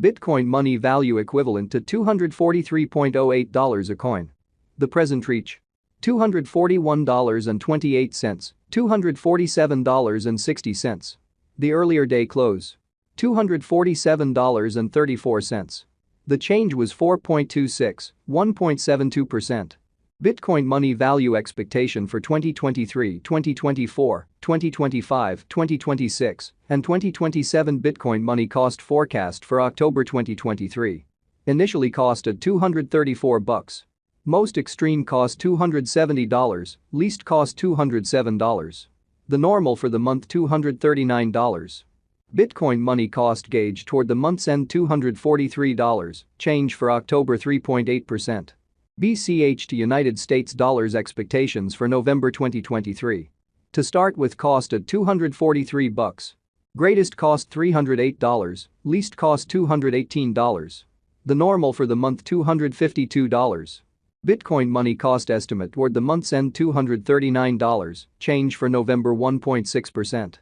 Bitcoin money value equivalent to $243.08 a coin. The present reach: $241.28, $247.60. The earlier day close: $247.34. The change was 4.26, 1.72%. Bitcoin money value expectation for 2023, 2024, 2025, 2026, and 2027. Bitcoin money cost forecast for October 2023. Initially costed $234. Most extreme cost $270, least cost $207. The normal for the month $239. Bitcoin money cost gauge toward the month's end $243, change for October 3.8%. BCH to United States dollars expectations for November 2023. To start with, cost at $243. Greatest cost $308, least cost $218. The normal for the month $252. Bitcoin money cost estimate toward the month's end $239, change for November 1.6%.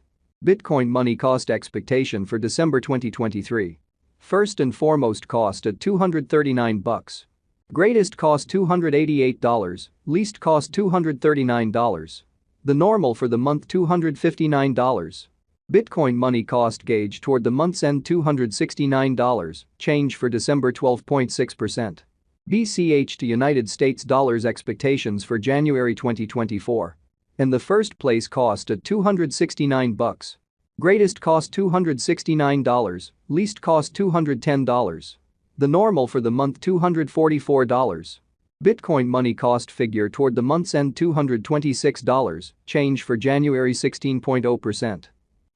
Bitcoin money cost expectation for December 2023. First and foremost, cost at $239. Greatest cost $288, least cost $239. The normal for the month $259. Bitcoin money cost gauge toward the month's end $269, change for December 12.6%. BCH to United States dollars expectations for January 2024. In the first place, cost at $269. Greatest cost $269, least cost $210. The normal for the month $244. Bitcoin money cost figure toward the month's end $226, change for January 16.0%.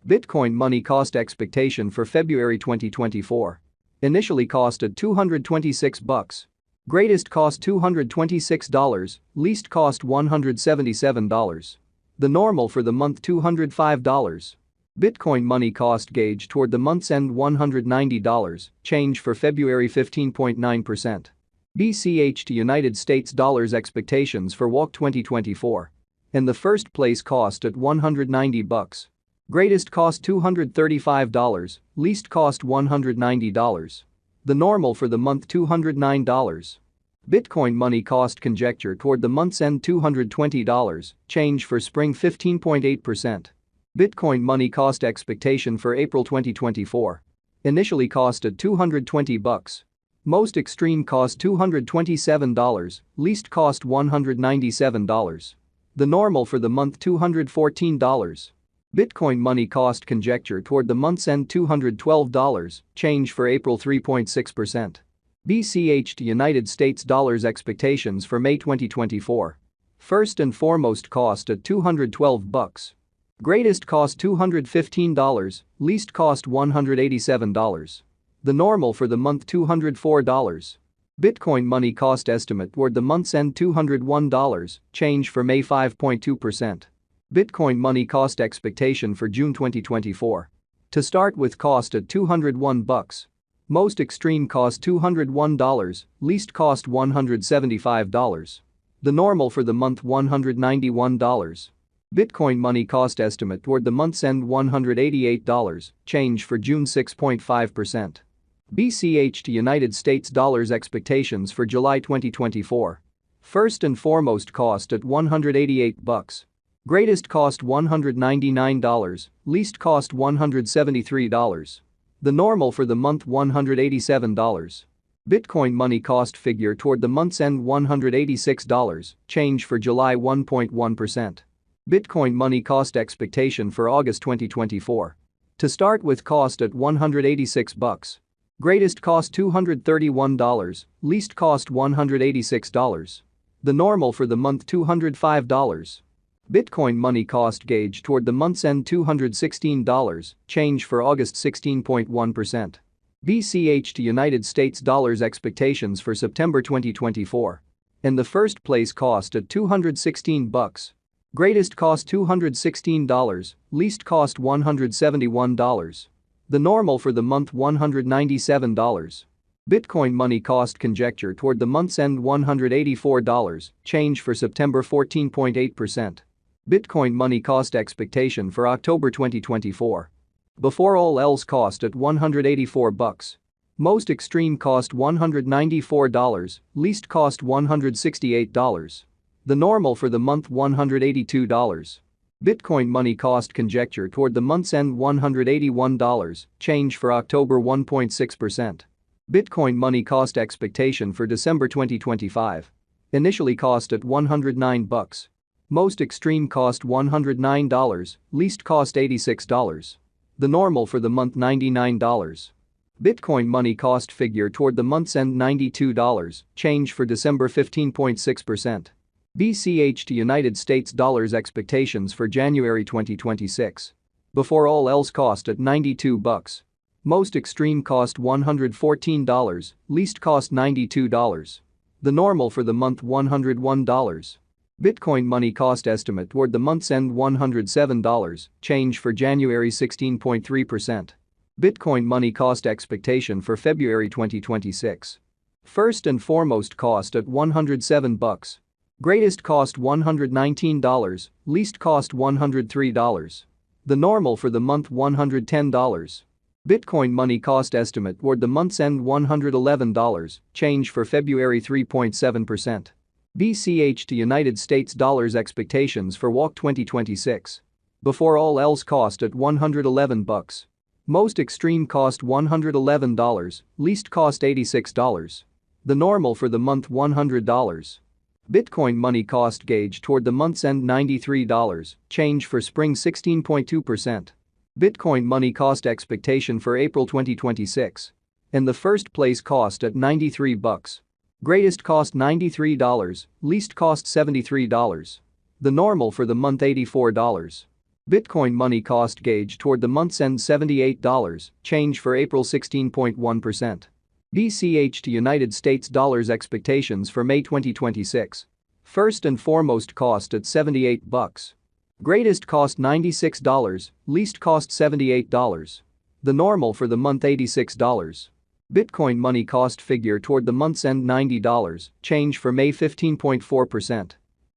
Bitcoin money cost expectation for February 2024. Initially cost at $226. Greatest cost $226, least cost $177. The normal for the month $205. Bitcoin money cost gauge toward the month's end $190, change for February 15.9%. BCH to United States dollars expectations for WOC 2024. In the first place, cost at $190. Greatest cost $235, least cost $190. The normal for the month $209. Bitcoin money cost conjecture toward the month's end $220, change for spring 15.8%. Bitcoin money cost expectation for April 2024. Initially cost at $220. Most extreme cost $227, least cost $197. The normal for the month $214. Bitcoin money cost conjecture toward the month's end $212, change for April 3.6%. BCH to United States dollars expectations for May 2024. First and foremost, cost at $212. Greatest cost $215, least cost $187. The normal for the month $204. Bitcoin money cost estimate toward the month's end $201, change for May 5.2%. Bitcoin money cost expectation for June 2024. To start with, cost at $201. Most extreme cost $201, least cost $175. The normal for the month $191. Bitcoin money cost estimate toward the month's end $188, change for June 6.5%. BCH to United States dollars expectations for July 2024. First and foremost, cost at $188. Greatest cost $199, least cost $173. The normal for the month $187. Bitcoin money cost figure toward the month's end $186, change for July 1.1%. Bitcoin money cost expectation for August 2024. To start with, cost at $186. Greatest cost $231, least cost $186. The normal for the month $205. Bitcoin money cost gauge toward the month's end $216, change for August 16.1%. BCH to United States dollars expectations for September 2024. In the first place, cost at $216. Greatest cost $216, least cost $171. The normal for the month $197. Bitcoin money cost conjecture toward the month's end $184, change for September 14.8%. Bitcoin money cost expectation for October 2024. Before all else, cost at $184. Most extreme cost $194, least cost $168. The normal for the month $182. Bitcoin money cost conjecture toward the month's end $181, change for October 1.6%. Bitcoin money cost expectation for December 2025. Initially cost at $109. Most extreme cost $109, least cost $86. The normal for the month $99. Bitcoin money cost figure toward the month's end $92, change for December 15.6%. BCH to United States dollars expectations for January 2026. Before all else cost at $92. Most extreme cost $114, least cost $92. The normal for the month $101. Bitcoin money cost estimate toward the month's end $107, change for January 16.3%. Bitcoin money cost expectation for February 2026. First and foremost cost at $107. Greatest cost $119, least cost $103. The normal for the month $110. Bitcoin money cost estimate toward the month's end $111, change for February 3.7%. BCH to United States dollars expectations for WAC 2026. Before all else cost at $111. Most extreme cost $111, least cost $86. The normal for the month $100. Bitcoin money cost gauge toward the month's end $93, change for spring 16.2%. Bitcoin money cost expectation for April 2026. In the first place cost at $93. Greatest cost $93, least cost $73. The normal for the month $84. Bitcoin money cost gauge toward the month's end $78, change for April 16.1%. BCH to United States dollars expectations for May 2026. First and foremost cost at $78. Greatest cost $96, least cost $78. The normal for the month $86. Bitcoin money cost figure toward the month's end $90, change for May 15.4%.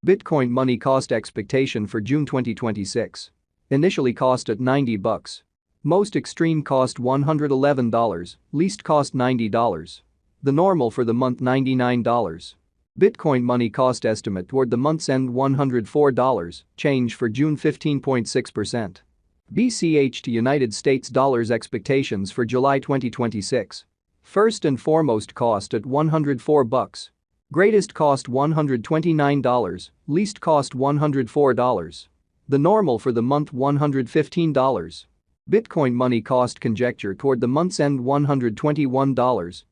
Bitcoin money cost expectation for June 2026. Initially cost at $90. Most extreme cost $111, least cost $90. The normal for the month $99. Bitcoin money cost estimate toward the month's end $104, change for June 15.6%. BCH to United States dollars expectations for July 2026. First and foremost cost at $104. Greatest cost $129, least cost $104. The normal for the month $115. Bitcoin money cost conjecture toward the month's end $121,